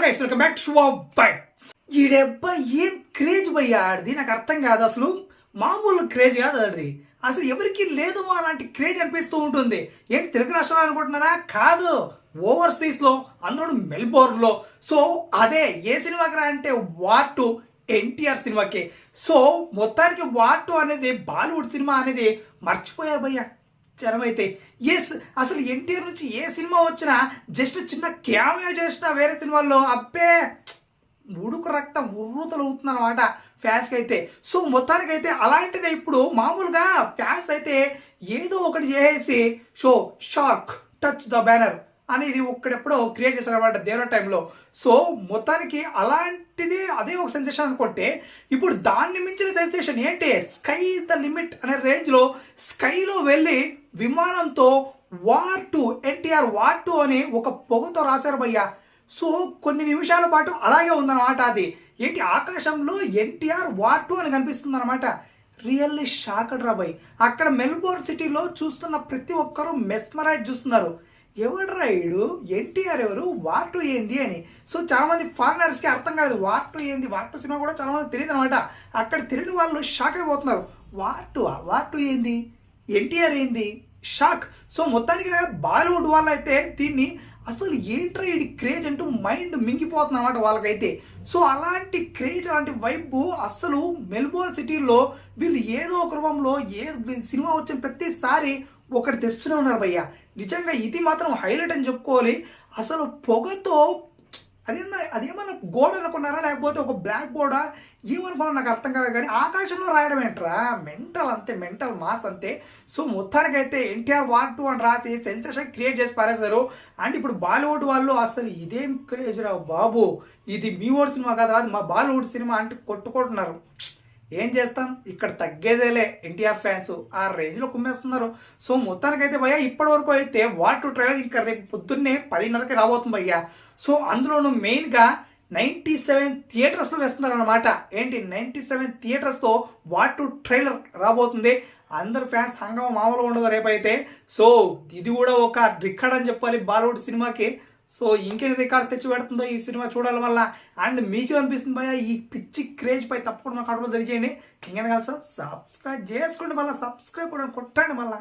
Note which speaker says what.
Speaker 1: Guys welcome back to fights. ఈడెబ్బ ఏం craze భయ్యా ఆడిది, నాకు అర్థం కాదు. అసలు మామూలు క్రేజ్ కాదు ఆడిది. అసలు ఎవరికి లేదు అలాంటి క్రేజ్ అనిపిస్తూ ఉంటుంది. ఏంటి తెలుగు రాష్ట్రాలు అనుకుంటున్నారా? కాదు, ఓవర్సీస్ లో, అందులో మెల్బోర్న్ లో. సో అదే ఏ సినిమాకి రా అంటే వార్ టు ఎన్టీఆర్ సినిమాకి. సో మొత్తానికి వార్ టు అనేది బాలీవుడ్ సినిమా అనేది మర్చిపోయారు భయ్యా జనం అయితే. ఎస్, అసలు ఎన్టీఆర్ నుంచి ఏ సినిమా వచ్చినా జస్ట్ చిన్న క్యామియో చేసినా వేరే సినిమాల్లో అబ్బే ఉడుకు రక్తం ఉర్రూతలు అవుతుంది అనమాట ఫ్యాన్స్ అయితే. సో మొత్తానికైతే అలాంటిదే ఇప్పుడు మామూలుగా ఫ్యాన్స్ అయితే ఏదో ఒకటి చేసేసి show shark touch the banner అనేది ఒక్కడెప్పుడో క్రియేట్ చేశారనమాట దేవర టైంలో. సో మొత్తానికి అలాంటిది అదే ఒక సెన్సేషన్ అనుకుంటే, ఇప్పుడు దాన్ని మించిన సెన్సేషన్ ఏంటి, స్కై ఇస్ ద లిమిట్ అనే రేంజ్లో స్కైలో వెళ్ళి విమానంతో war two NTR war two అని ఒక పొగతో రాశారు భయ్యా. సో కొన్ని నిమిషాల పాటు అలాగే ఉందన్నమాట. అది ఏంటి, ఆకాశంలో ఎన్టీఆర్ వార్ టు అని కనిపిస్తుంది అనమాట. రియల్లీ షాక్డ్ రా భయ్. అక్కడ మెల్బోర్న్ సిటీలో చూస్తున్న ప్రతి ఒక్కరూ మెస్మరైజ్ చూస్తున్నారు. ఎవడరా ఈడు, ఎన్టీఆర్ ఎవరు, వార్ టు ఏంది అని. సో చాలా మంది ఫారినర్స్కి అర్థం కాలేదు వార్ టు ఏంది. వార్ టు సినిమా కూడా చాలా మంది తెలియదు అనమాట. అక్కడ తెలియని వాళ్ళు షాక్ అయిపోతున్నారు. వార్ టు ఏంది, ఎన్టీఆర్ ఏంది, షాక్. సో మొత్తానికి బాలీవుడ్ వాళ్ళు అయితే దీన్ని అసలు ఏంట్రా ఇది క్రేజ్ అంటూ మైండ్ మింగిపోతుంది అనమాట వాళ్ళకైతే. సో అలాంటి క్రేజ్, అలాంటి వైబ్ అసలు మెల్బోర్న్ సిటీలో వీళ్ళు ఏదో ఒక రూపంలో సినిమా వచ్చిన ప్రతిసారి ఒకటి తెస్తూనే ఉన్నారు భయ్యా. నిజంగా ఇది మాత్రం హైలైట్ అని చెప్పుకోవాలి. అసలు పొగతో అదేమన్నా గోడ అనుకున్నారా లేకపోతే ఒక బ్లాక్ బోర్డా ఏమనుకున్నా నాకు అర్థం కాదు, కానీ ఆకాశంలో రాయడం ఏంట్రా, మెంటల్ అంతే, మెంటల్ మాస్ అంతే. సో మొత్తానికి అయితే ఎన్టీఆర్ వార్ టు అని రాసి సెన్సేషన్ క్రియేట్ చేసి పారేశారు. అండ్ ఇప్పుడు బాలీవుడ్ వాళ్ళు అసలు ఇదేం క్రేజ్ రా బాబు, ఇది మీ ఊరు సినిమా కాదు, రాదు మా బాలీవుడ్ సినిమా అంటే కొట్టుకుంటున్నారు. ఏం చేస్తాం, ఇక్కడ తగ్గేదేలే. ఎన్టీఆర్ ఫ్యాన్స్ ఆ రేంజ్లో కుమ్మేస్తున్నారు. సో మొత్తానికైతే భయ్యా ఇప్పటి వరకు అయితే వార్ టు ట్రైలర్ ఇంకా రేపు పొద్దున్నే 10:30కి రాబోతుంది భయ్యా. సో అందులోనూ మెయిన్గా 97 థియేటర్స్లో వేస్తున్నారు అనమాట. ఏంటి 97 థియేటర్స్తో వార్ టు ట్రైలర్ రాబోతుంది. అందరు ఫ్యాన్స్ హంగామా మామూలుగా ఉండదు రేపైతే. సో ఇది కూడా ఒక రికార్డ్ అని చెప్పాలి బాలీవుడ్ సినిమాకి. సో ఇంకేం రికార్డ్ తెచ్చి పెడుతుందో ఈ సినిమా చూడాలి వల్ల. అండ్ మీకు అనిపిస్తుంది భయ్యా ఈ పిచ్చి క్రేజ్ పై తప్పకుండా మా కడుపులో తెలియజేయండి. ఇంకేం కలిసి సబ్స్క్రైబ్ చేసుకోండి, మళ్ళీ సబ్స్క్రైబ్ కూడా కొట్టండి మళ్ళీ.